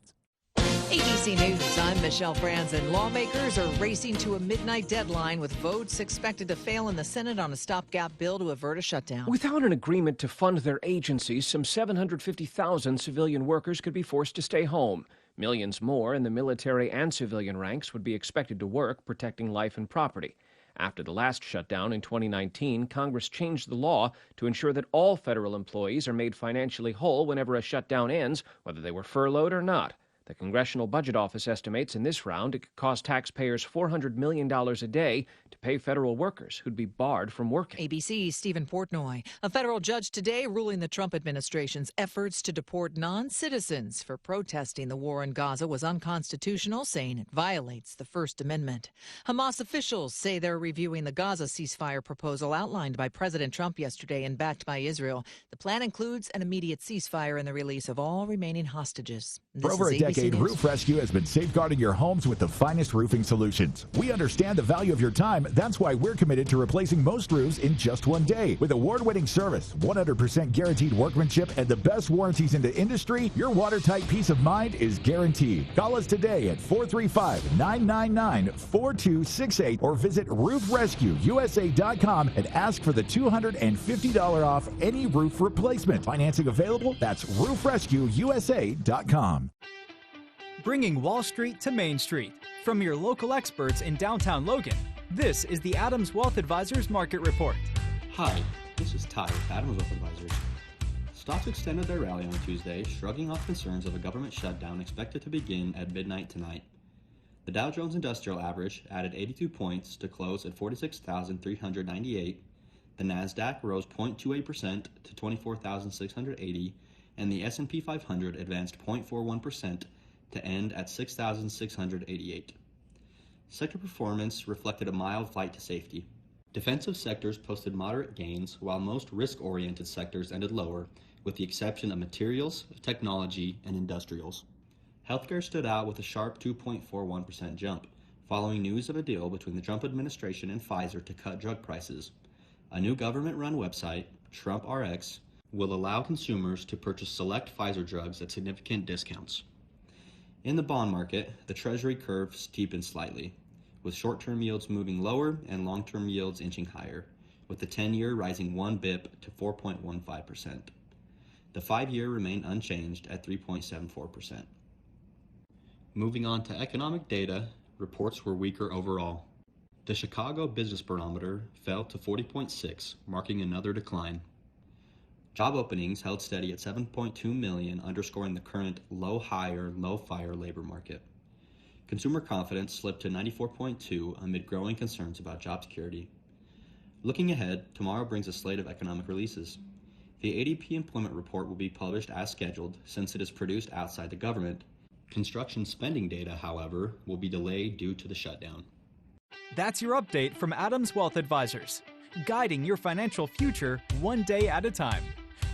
ABC News, I'm Michelle Franzen. Lawmakers are racing to a midnight deadline with votes expected to fail in the Senate on a stopgap bill to avert a shutdown. Without an agreement to fund their agencies, some 750,000 civilian workers could be forced to stay home. Millions more in the military and civilian ranks would be expected to work, protecting life and property. After the last shutdown in 2019, Congress changed the law to ensure that all federal employees are made financially whole whenever a shutdown ends, whether they were furloughed or not. The Congressional Budget Office estimates in this round it could cost taxpayers $400 million a day to pay federal workers who'd be barred from working. ABC's Stephen Portnoy. A federal judge today ruling the Trump administration's efforts to deport non-citizens for protesting the war in Gaza was unconstitutional, saying it violates the First Amendment. Hamas officials say they're reviewing the Gaza ceasefire proposal outlined by President Trump yesterday and backed by Israel. The plan includes an immediate ceasefire and the release of all remaining hostages. For over a decade, Roof Rescue has been safeguarding your homes with the finest roofing solutions. We understand the value of your time. That's why we're committed to replacing most roofs in just one day. With award-winning service, 100% guaranteed workmanship, and the best warranties in the industry, your watertight peace of mind is guaranteed. Call us today at 435-999-4268 or visit roofrescueusa.com and ask for the $250 off any roof replacement. Financing available? That's roofrescueusa.com. Bringing Wall Street to Main Street. From your local experts in downtown Logan, this is the Adams Wealth Advisors Market Report. Hi, this is Ty with Adams Wealth Advisors. Stocks extended their rally on Tuesday, shrugging off concerns of a government shutdown expected to begin at midnight tonight. The Dow Jones Industrial Average added 82 points to close at 46,398. The Nasdaq rose 0.28% to 24,680, and the S&P 500 advanced 0.41% to end at 6,688. Sector performance reflected a mild flight to safety. Defensive sectors posted moderate gains, while most risk-oriented sectors ended lower, with the exception of materials, technology, and industrials. Healthcare stood out with a sharp 2.41% jump, following news of a deal between the Trump administration and Pfizer to cut drug prices. A new government-run website, Trump RX, will allow consumers to purchase select Pfizer drugs at significant discounts. In the bond market, the Treasury curve steepened slightly, with short-term yields moving lower and long-term yields inching higher, with the 10-year rising 1 bp to 4.15%. The 5-year remained unchanged at 3.74%. Moving on to economic data, reports were weaker overall. The Chicago Business Barometer fell to 40.6, marking another decline. Job openings held steady at 7.2 million, underscoring the current low-hire, low-fire labor market. Consumer confidence slipped to 94.2 amid growing concerns about job security. Looking ahead, tomorrow brings a slate of economic releases. The ADP employment report will be published as scheduled since it is produced outside the government. Construction spending data, however, will be delayed due to the shutdown. That's your update from Adams Wealth Advisors, guiding your financial future one day at a time.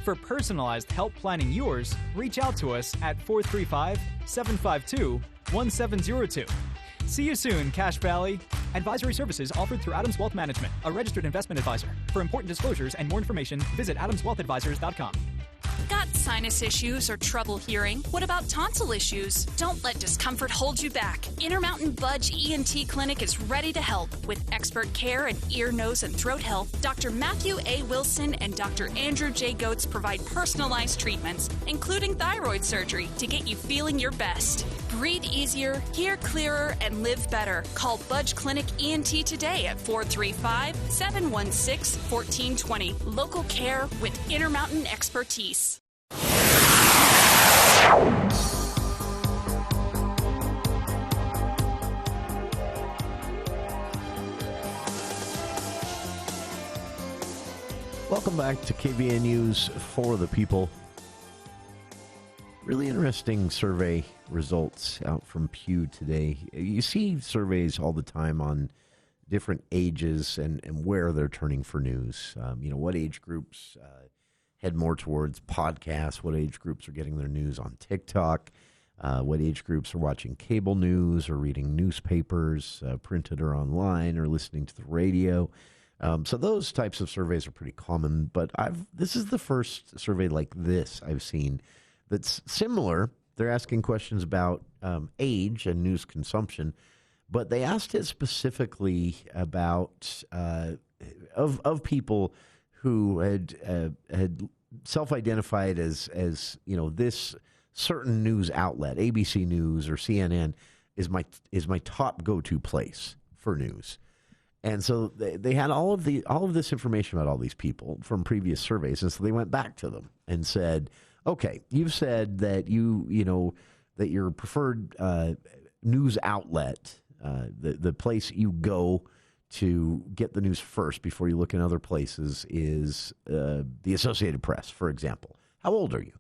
For personalized help planning yours, reach out to us at 435-752-1702. See you soon, Cache Valley. Advisory services offered through Adams Wealth Management, a registered investment advisor. For important disclosures and more information, visit adamswealthadvisors.com. Got sinus issues or trouble hearing? What about tonsil issues? Don't let discomfort hold you back. Intermountain Budge ENT Clinic is ready to help. With expert care and ear, nose, and throat health, Dr. Matthew A. Wilson and Dr. Andrew J. Goetz provide personalized treatments, including thyroid surgery, to get you feeling your best. Breathe easier, hear clearer, and live better. Call Budge Clinic ENT today at 435-716-1420. Local care with Intermountain expertise. Welcome back to KVNU's For the People. Really interesting survey results out from Pew today. You see surveys all the time on different ages and where they're turning for news. What age groups head more towards podcasts, what age groups are getting their news on TikTok, what age groups are watching cable news or reading newspapers, printed or online, or listening to the radio. So those types of surveys are pretty common, but this is the first survey like this I've seen that's similar. They're asking questions about age and news consumption, but they asked it specifically about of people who had self-identified as this certain news outlet, ABC News or CNN, is my top go-to place for news. And so they had all of this information about all these people from previous surveys, and so they went back to them and said, okay, you've said that that your preferred news outlet, the place you go to get the news first before you look in other places, is the Associated Press, for example. How old are you?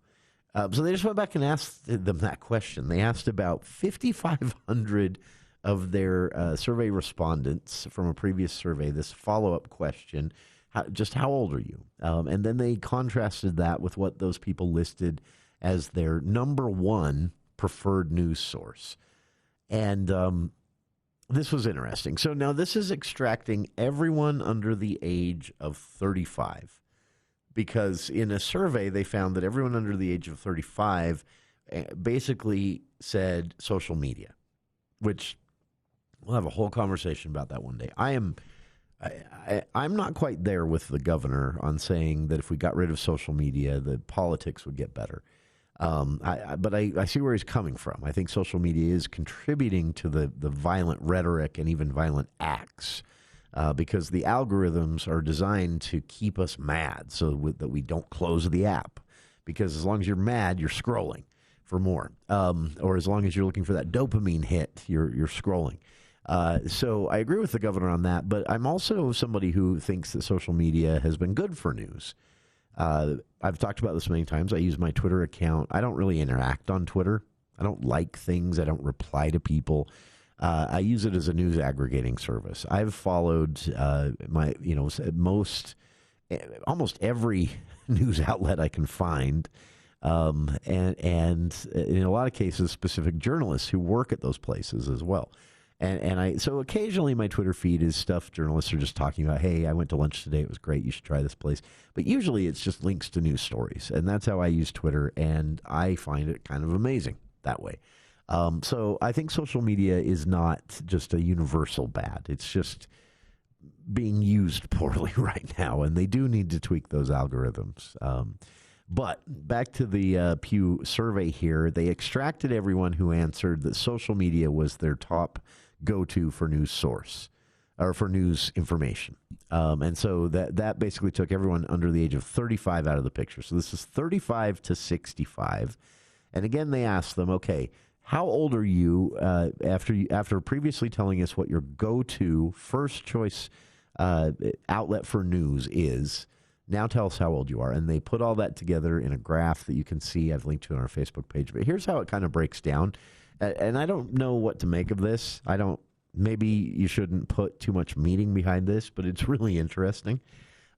So they just went back and asked them that question. They asked about 5,500 of their survey respondents from a previous survey this follow-up question, how old are you? And then they contrasted that with what those people listed as their number one preferred news source. And this was interesting. So now this is extracting everyone under the age of 35, because in a survey they found that everyone under the age of 35 basically said social media, which we'll have a whole conversation about that one day. I'm not quite there with the governor on saying that if we got rid of social media, the politics would get better. But I see where he's coming from. I think social media is contributing to the violent rhetoric and even violent acts because the algorithms are designed to keep us mad so that we don't close the app. Because as long as you're mad, you're scrolling for more. Or as long as you're looking for that dopamine hit, you're scrolling. So I agree with the governor on that, but I'm also somebody who thinks that social media has been good for news. I've talked about this many times. I use my Twitter account. I don't really interact on Twitter. I don't like things. I don't reply to people. I use it as a news aggregating service. I've followed most almost every news outlet I can find, and in a lot of cases, specific journalists who work at those places as well. So occasionally my Twitter feed is stuff journalists are just talking about, hey, I went to lunch today, it was great, you should try this place. But usually it's just links to news stories, and that's how I use Twitter, and I find it kind of amazing that way. So I think social media is not just a universal bad. It's just being used poorly right now, and they do need to tweak those algorithms. But back to the Pew survey here, they extracted everyone who answered that social media was their top go-to for news source or for news information. And so that basically took everyone under the age of 35 out of the picture. So this is 35 to 65. And again, they asked them, okay, how old are you after previously telling us what your go-to first choice outlet for news is? Now tell us how old you are. And they put all that together in a graph that you can see. I've linked to it on our Facebook page. But here's how it kind of breaks down. And I don't know what to make of this. Maybe you shouldn't put too much meaning behind this, but it's really interesting.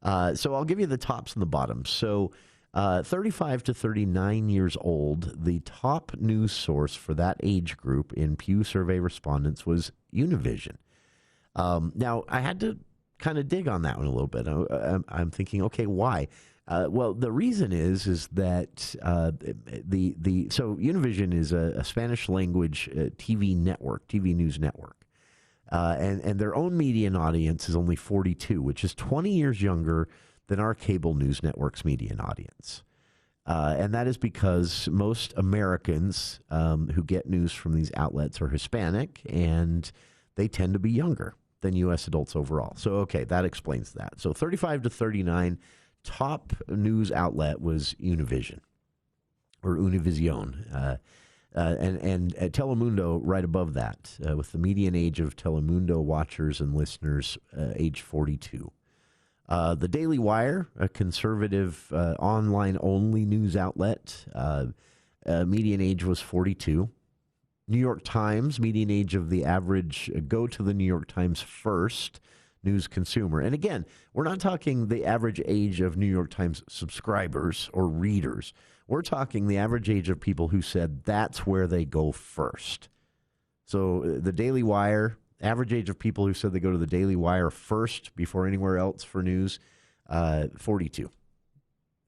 So I'll give you the tops and the bottoms. So 35 to 39 years old, the top news source for that age group in Pew survey respondents was Univision. Now, I had to kind of dig on that one a little bit. I'm thinking, okay, why? Well, the reason is that so Univision is a Spanish language TV network, TV news network. And their own median audience is only 42, which is 20 years younger than our cable news network's median audience. And that is because most Americans who get news from these outlets are Hispanic, and they tend to be younger than U.S. adults overall. So, okay, that explains that. So 35 to 39, top news outlet was Univision, or Univision. And Telemundo right above that, with the median age of Telemundo watchers and listeners age 42. The Daily Wire, a conservative online-only news outlet, median age was 42. New York Times, median age of the average go to the New York Times first news consumer. And again, we're not talking the average age of New York Times subscribers or readers. We're talking the average age of people who said that's where they go first. So the Daily Wire, average age of people who said they go to the Daily Wire first before anywhere else for news, 42.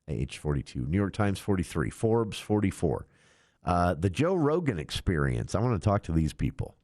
Age 42. New York Times, 43. Forbes, 44. The Joe Rogan Experience. I want to talk to these people.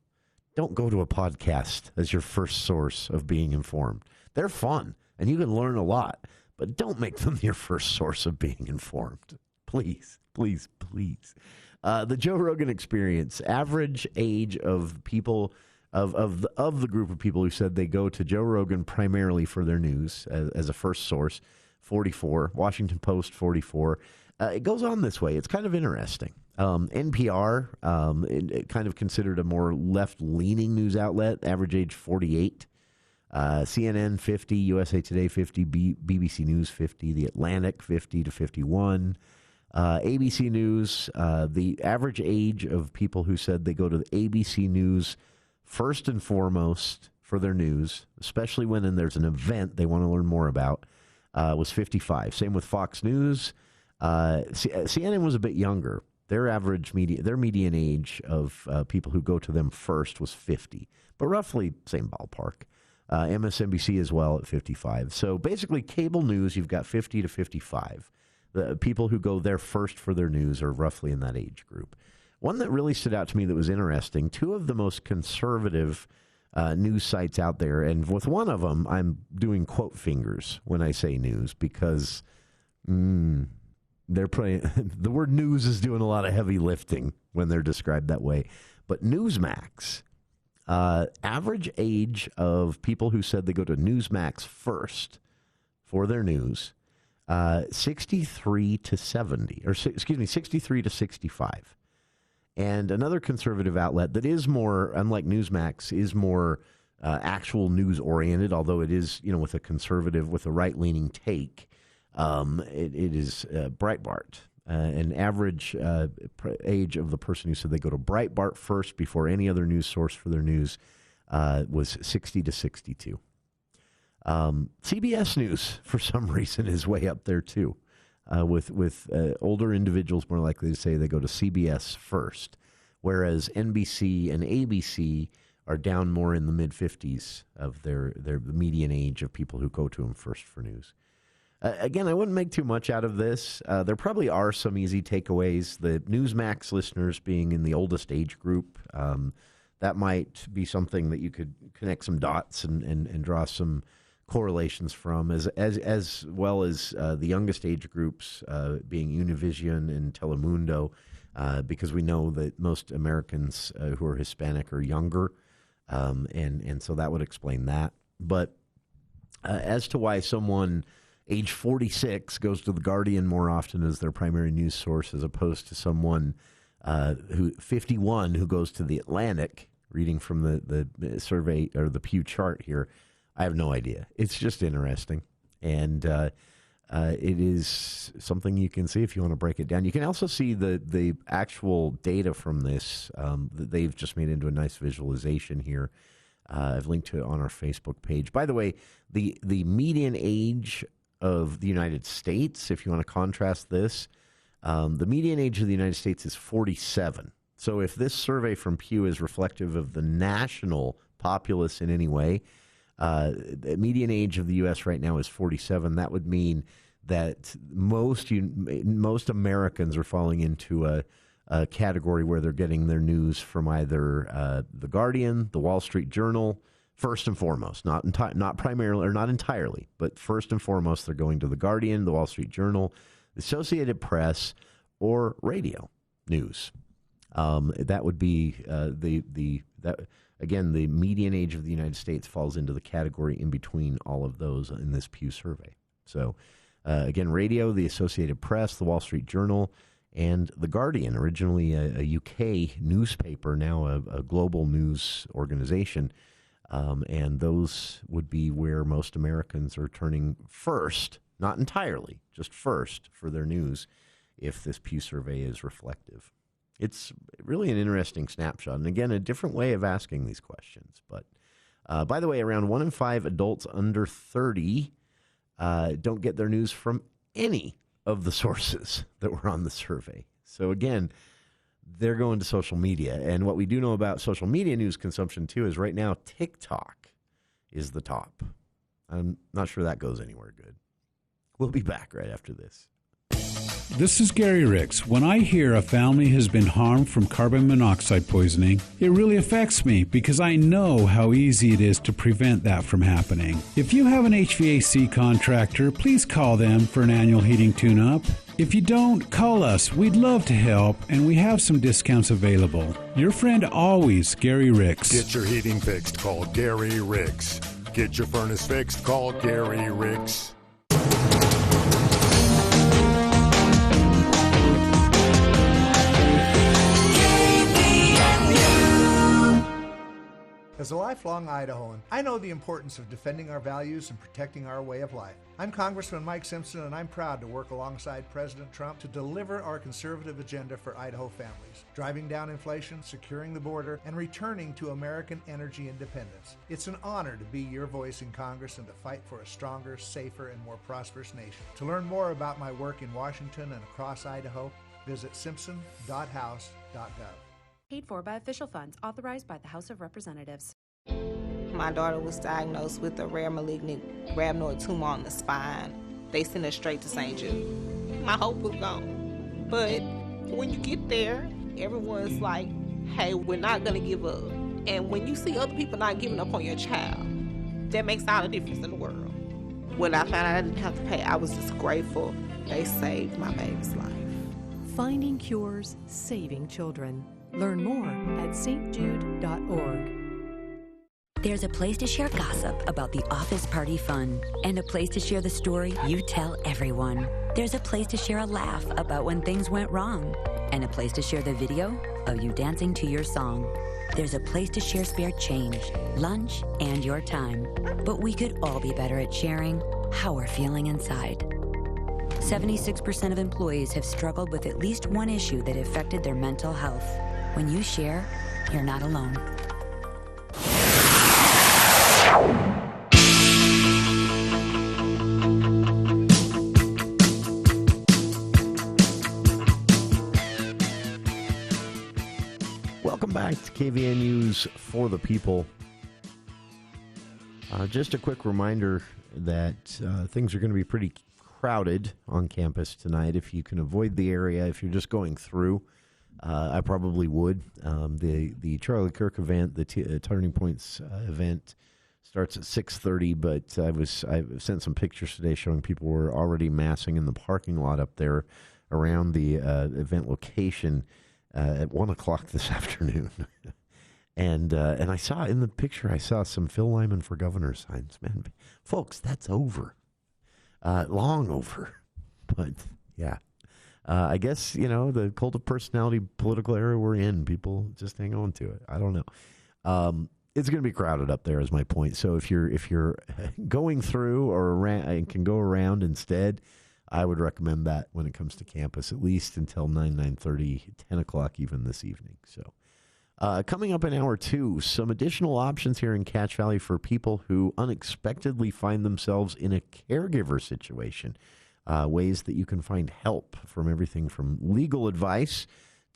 Don't go to a podcast as your first source of being informed. They're fun, and you can learn a lot, but don't make them your first source of being informed. Please, please, please. The Joe Rogan Experience. Average age of people of the group of people who said they go to Joe Rogan primarily for their news as a first source, 44. Washington Post, 44. It goes on this way. It's kind of interesting. NPR, kind of considered a more left-leaning news outlet, average age 48. CNN, 50. USA Today, 50. BBC News, 50. The Atlantic, 50 to 51. ABC News, the average age of people who said they go to the ABC News first and foremost for their news, especially when there's an event they want to learn more about, was 55. Same with Fox News. CNN was a bit younger. Their median age of people who go to them first was 50, but roughly same ballpark. MSNBC as well at 55. So basically, cable news, you've got 50 to 55. The people who go there first for their news are roughly in that age group. One that really stood out to me that was interesting, two of the most conservative news sites out there, and with one of them, I'm doing quote fingers when I say news because the word news is doing a lot of heavy lifting when they're described that way. But Newsmax, average age of people who said they go to Newsmax first for their news, 63 to 70, or excuse me, 63 to 65. And another conservative outlet that is more, unlike Newsmax, is more actual news oriented, although it is, with a conservative, with a right-leaning take. It is Breitbart. An average age of the person who said they go to Breitbart first before any other news source for their news was 60 to 62. CBS News, for some reason, is way up there, too, with older individuals more likely to say they go to CBS first, whereas NBC and ABC are down more in the mid-50s of their median age of people who go to them first for news. Again, I wouldn't make too much out of this. There probably are some easy takeaways. The Newsmax listeners being in the oldest age group, that might be something that you could connect some dots and draw some correlations from, as well as the youngest age groups being Univision and Telemundo, because we know that most Americans who are Hispanic are younger. And so that would explain that. But as to why someone age 46 goes to The Guardian more often as their primary news source as opposed to someone who 51 who goes to The Atlantic, reading from the survey or the Pew chart here, I have no idea. It's just interesting. And it is something you can see if you want to break it down. You can also see the actual data from this that they've just made into a nice visualization here. I've linked to it on our Facebook page. By the way, the median age of the United States, if you want to contrast this, the median age of the United States is 47. So if this survey from Pew is reflective of the national populace in any way, the median age of the U.S. right now is 47. That would mean that most Americans are falling into a category where they're getting their news from either The Guardian, The Wall Street Journal, first and foremost, not primarily or not entirely, but first and foremost, they're going to The Guardian, The Wall Street Journal, the Associated Press, or radio news. That would be again, the median age of the United States falls into the category in between all of those in this Pew survey. So, again, radio, the Associated Press, the Wall Street Journal, and The Guardian, originally a UK newspaper, now a global news organization. And those would be where most Americans are turning first, not entirely, just first for their news, if this Pew survey is reflective. It's really an interesting snapshot. And again, a different way of asking these questions. But by the way, around 1 in 5 adults under 30 don't get their news from any of the sources that were on the survey. So again, they're going to social media. And what we do know about social media news consumption, too, is right now TikTok is the top. I'm not sure that goes anywhere good. We'll be back right after this. This is Gary Ricks. When I hear a family has been harmed from carbon monoxide poisoning, it really affects me because I know how easy it is to prevent that from happening. If you have an HVAC contractor, please call them for an annual heating tune-up. If you don't, call us. We'd love to help, and we have some discounts available. Your friend always, Gary Ricks. Get your heating fixed, call Gary Ricks. Get your furnace fixed, call Gary Ricks. As a lifelong Idahoan, I know the importance of defending our values and protecting our way of life. I'm Congressman Mike Simpson, and I'm proud to work alongside President Trump to deliver our conservative agenda for Idaho families, driving down inflation, securing the border, and returning to American energy independence. It's an honor to be your voice in Congress and to fight for a stronger, safer, and more prosperous nation. To learn more about my work in Washington and across Idaho, visit simpson.house.gov. Paid for by official funds authorized by the House of Representatives. My daughter was diagnosed with a rare malignant rhabdoid tumor on the spine. They sent her straight to St. Jude. My hope was gone. But when you get there, everyone's like, hey, we're not going to give up. And when you see other people not giving up on your child, that makes all the difference in the world. When I found out I didn't have to pay, I was just grateful. They saved my baby's life. Finding cures, saving children. Learn more at stjude.org. There's a place to share gossip about the office party fun, and a place to share the story you tell everyone. There's a place to share a laugh about when things went wrong, and a place to share the video of you dancing to your song. There's a place to share spare change, lunch, and your time. But we could all be better at sharing how we're feeling inside. 76% of employees have struggled with at least one issue that affected their mental health. When you share, you're not alone. back to KVNU's For the People. Just a quick reminder that things are going to be pretty crowded on campus tonight. If you can avoid the area, if you're just going through, I probably would. The Charlie Kirk event, the Turning Points event, starts at 6:30, but I sent some pictures today showing people were already massing in the parking lot up there around the event location at 1 o'clock this afternoon. And I saw in the picture, I saw some Phil Lyman for governor signs. Man, folks, that's over. Long over. But, yeah. I guess, the cult of personality political era we're in, people just hang on to it. I don't know. It's going to be crowded up there is my point. So if you're going through or around, and can go around instead, I would recommend that when it comes to campus, at least until 9:30, 10 o'clock even this evening. So coming up in hour 2, some additional options here in Cache Valley for people who unexpectedly find themselves in a caregiver situation. Ways that you can find help, from everything from legal advice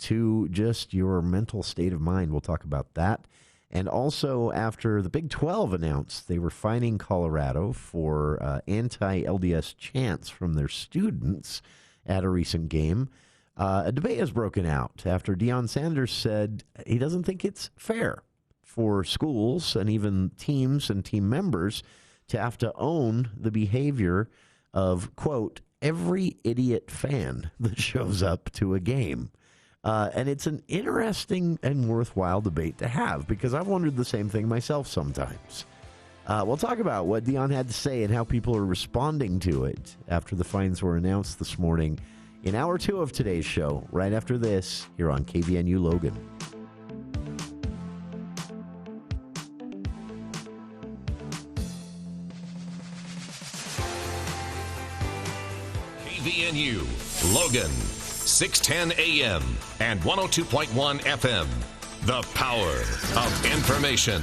to just your mental state of mind. We'll talk about that. And also, after the Big 12 announced they were fining Colorado for anti-LDS chants from their students at a recent game, a debate has broken out after Deion Sanders said he doesn't think it's fair for schools and even teams and team members to have to own the behavior of, quote, every idiot fan that shows up to a game. And it's an interesting and worthwhile debate to have, because I've wondered the same thing myself sometimes. We'll talk about what Deion had to say and how people are responding to it after the fines were announced this morning in hour 2 of today's show, right after this, here on KVNU Logan. KVNU, Logan, 610 AM and 102.1 FM. The power of information.